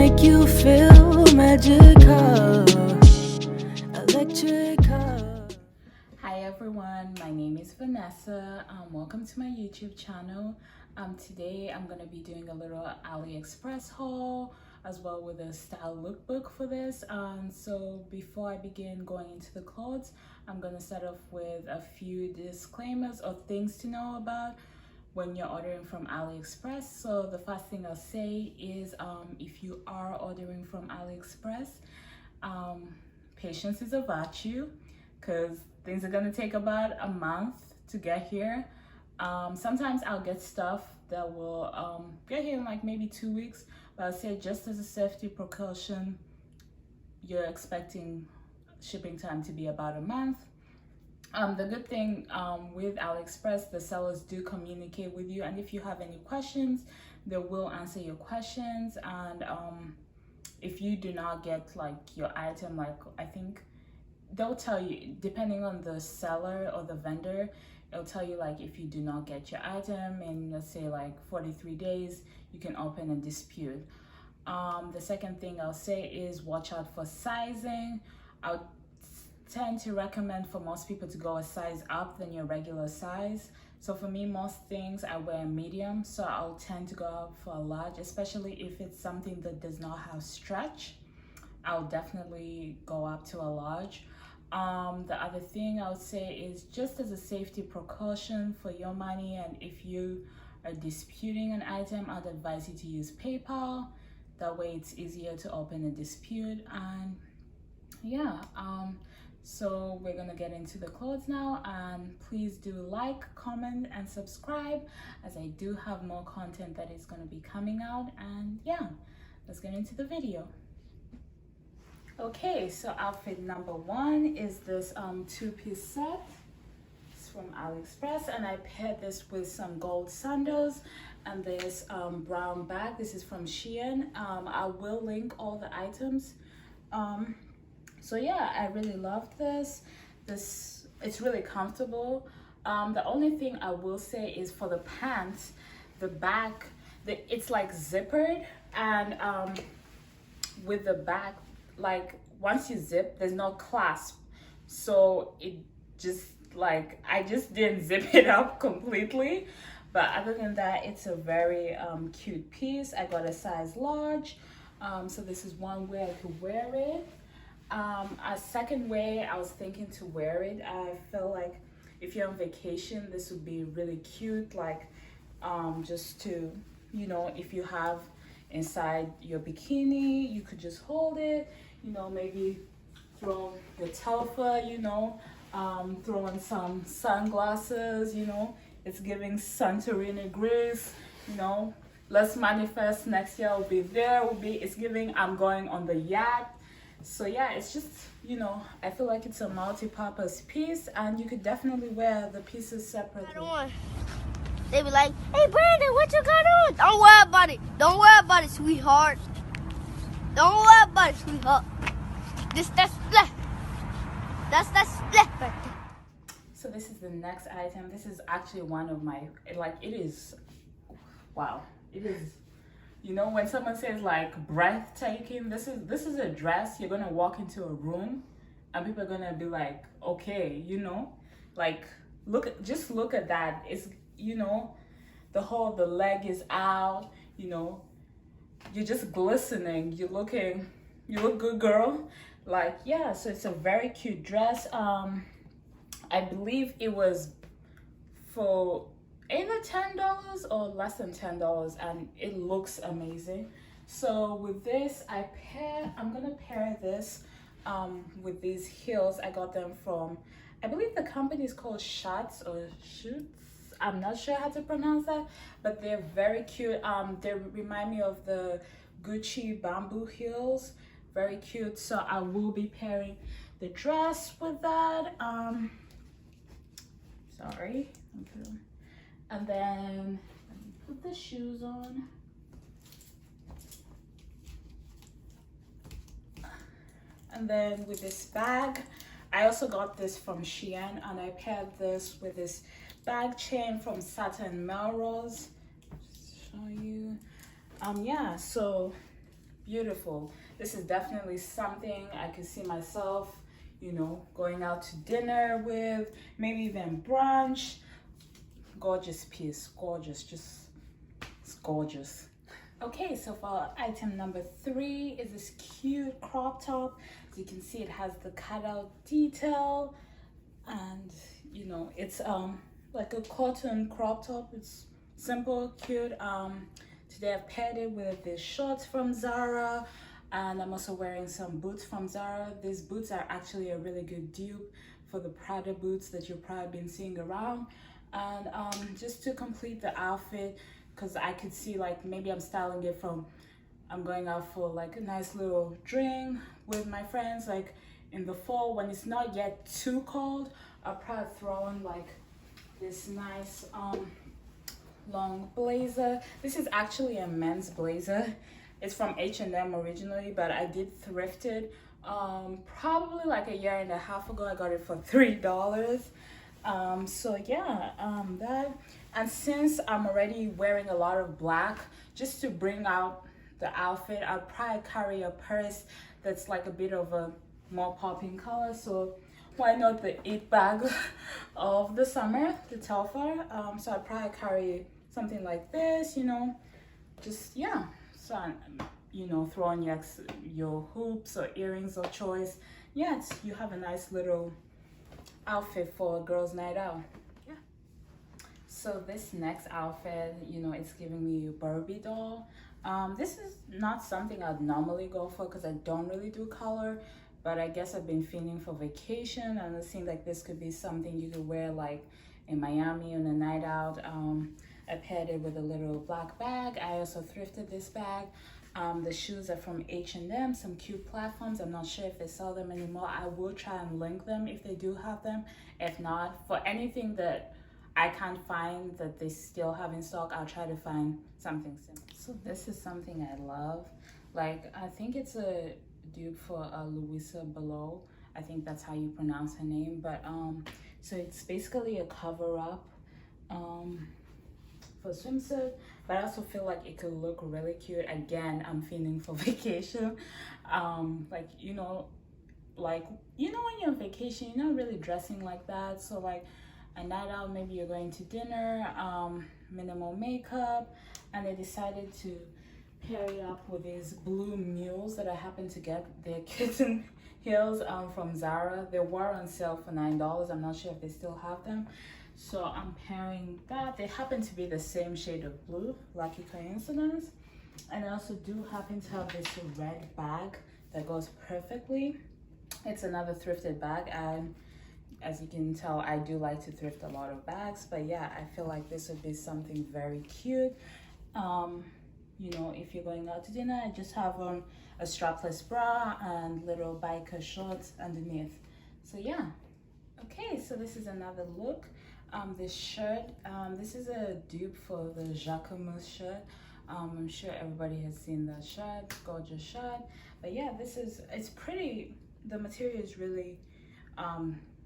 make you feel magical, electrical. Hi everyone, my name is Vanessa. Welcome to my YouTube channel. Today I'm gonna be doing a little Aliexpress haul as well with a style lookbook for this. So before I begin going into the clothes, I'm gonna start off with a few disclaimers or things to know about when you're ordering from Aliexpress. So the first thing I'll say is if you are ordering from Aliexpress, patience is a virtue, because things are gonna take about a month to get here. Sometimes I'll get stuff that will get here in like maybe 2 weeks, but I'll say just as a safety precaution, you're expecting shipping time to be about a month. The good thing with Aliexpress, the sellers do communicate with you, and if you have any questions, they will answer your questions. And if you do not get like your item, like I think they'll tell you, depending on the seller or the vendor, it'll tell you like if you do not get your item in, let's say, like 43 days, you can open a dispute. The second thing I'll say is watch out for sizing. I'll tend to recommend for most people to go a size up than your regular size. So for me, most things I wear medium, so I'll tend to go up for a large, especially if it's something that does not have stretch. I'll definitely go up to a large. The other thing I would say is just as a safety precaution for your money, and if you are disputing an item, I'd advise you to use PayPal. That way it's easier to open a dispute. And yeah, so we're gonna get into the clothes now, and please do like, comment, and subscribe, as I do have more content that is gonna be coming out. And yeah, let's get into the video. Okay, so outfit number one is this two-piece set. It's from Aliexpress, and I paired this with some gold sandals and this brown bag. This is from Shein. I will link all the items. So yeah, I really love this. It's really comfortable. The only thing I will say is for the pants, the back, it's like zippered, and with the back, like once you zip, there's no clasp, so it just like, I just didn't zip it up completely. But other than that, it's a very cute piece. I got a size large, so this is one way I could wear it. A second way I was thinking to wear it, I feel like if you're on vacation, this would be really cute, like just to, you know, if you have inside your bikini, you could just hold it, you know, maybe throw your telfa, you know, throw in some sunglasses, you know, it's giving Santorini Greece, you know, let's manifest next year will be there, it's giving I'm going on the yacht. So yeah, it's just, you know, I feel like it's a multi-purpose piece, and you could definitely wear the pieces separately. They be like, hey Brandon, what you got on? Don't worry about it. Don't worry about it, sweetheart. Don't worry about it, sweetheart. That's split. That's split right there. So this is the next item. This is actually one of my, like, it is, wow, it is, you know, when someone says like breathtaking, this is a dress. You're gonna walk into a room and people are gonna be like, okay, you know, like just look at that. It's, you know, the leg is out, you know, you're just glistening, you look good, girl. Like, yeah, so it's a very cute dress. I believe it was for either $10 or less than $10, and it looks amazing. So with this, I'm gonna pair this with these heels. I got them from, I believe the company is called Shoots. I'm not sure how to pronounce that, but they're very cute. They remind me of the Gucci bamboo heels. Very cute. So I will be pairing the dress with that. Sorry. Okay. And then let me put the shoes on. And then with this bag, I also got this from Shein, and I paired this with this bag chain from Satin Melrose. Just show you. Yeah, so beautiful. This is definitely something I could see myself, you know, going out to dinner with, maybe even brunch. Gorgeous piece, gorgeous, just it's gorgeous. Okay, so for item number 3 is this cute crop top. As you can see, it has the cutout detail, and you know, it's like a cotton crop top. It's simple, cute. Today I've paired it with these shorts from Zara, and I'm also wearing some boots from Zara. These boots are actually a really good dupe for the Prada boots that you've probably been seeing around. And just to complete the outfit, because I could see like maybe I'm styling it from, I'm going out for like a nice little drink with my friends, like in the fall when it's not yet too cold. I'll probably throw on like this nice long blazer. This is actually a men's blazer. It's from H&M originally, but I did thrift it probably like a year and a half ago. I got it for $3. So yeah, that, and since I'm already wearing a lot of black, just to bring out the outfit, I'll probably carry a purse that's like a bit of a more popping color. So why not the it bag of the summer, the Telfar. So I'll probably carry something like this, you know, just yeah. So you know, throw on your hoops or earrings of choice. Yeah, you have a nice little outfit for a girls' night out. Yeah. So this next outfit, you know, it's giving me a Barbie doll. This is not something I'd normally go for because I don't really do color, but I guess I've been feeling for vacation, and it seems like this could be something you could wear like in Miami on a night out. I paired it with a little black bag. I also thrifted this bag. The shoes are from H&M, some cute platforms. I'm not sure if they sell them anymore. I will try and link them if they do have them. If not, for anything that I can't find that they still have in stock, I'll try to find something similar. So this is something I love. Like, I think it's a dupe for Louisa Below. I think that's how you pronounce her name. But so it's basically a cover-up for swimsuit, but I also feel like it could look really cute. Again, I'm feeling for vacation. Like, you know, when you're on vacation, you're not really dressing like that. So like a night out, maybe you're going to dinner, minimal makeup, and I decided to pair it up with these blue mules that I happened to get. They're kitten heels from Zara. They were on sale for $9. I'm not sure if they still have them. So I'm pairing that. They happen to be the same shade of blue, lucky coincidence. And I also do happen to have this red bag that goes perfectly. It's another thrifted bag, and as you can tell, I do like to thrift a lot of bags. But yeah, I feel like this would be something very cute. You know, if you're going out to dinner, I just have on a strapless bra and little biker shorts underneath. So yeah. Okay, so this is another look. This shirt, this is a dupe for the Jacquemus shirt. I'm sure everybody has seen that shirt, gorgeous shirt. But yeah, it's pretty, the material is really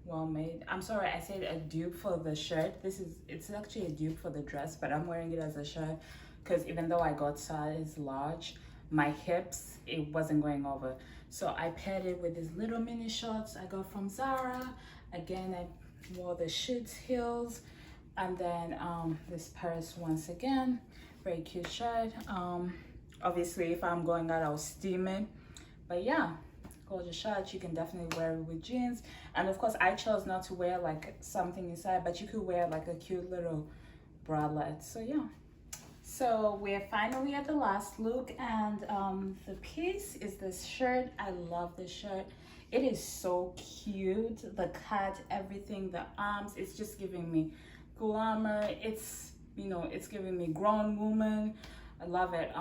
well made. I'm sorry, I said a dupe for the shirt. It's actually a dupe for the dress, but I'm wearing it as a shirt because even though I got size large, my hips, it wasn't going over. So I paired it with these little mini shorts I got from Zara. Again, I wore the Chic heels, and then this purse once again. Very cute shirt. Obviously, if I'm going out, I'll steam it. But yeah, gorgeous shirt. You can definitely wear it with jeans. And of course, I chose not to wear like something inside, but you could wear like a cute little bralette. So yeah. So we're finally at the last look, and the piece is this shirt. I love this shirt. It is so cute. The cut, everything, the arms, it's just giving me glamour. It's, you know, it's giving me grown woman. I love it.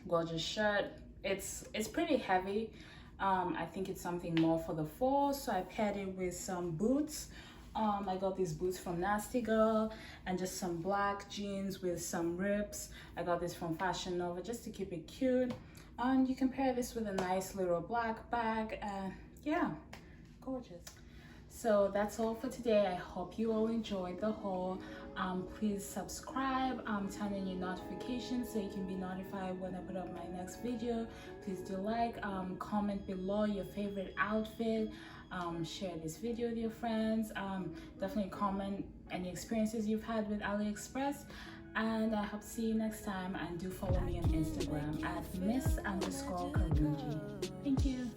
Gorgeous shirt. It's pretty heavy. I think it's something more for the fall, so I paired it with some boots. I got these boots from Nasty Girl, and just some black jeans with some rips. I got this from Fashion Nova just to keep it cute. And you can pair this with a nice little black bag, and yeah, gorgeous. So that's all for today. I hope you all enjoyed the haul. Please subscribe, turn on your notifications so you can be notified when I put up my next video. Please do like, comment below your favorite outfit, share this video with your friends, definitely comment any experiences you've had with AliExpress, and I hope to see you next time. And do follow me on Instagram at Miss_Karunji. Thank you.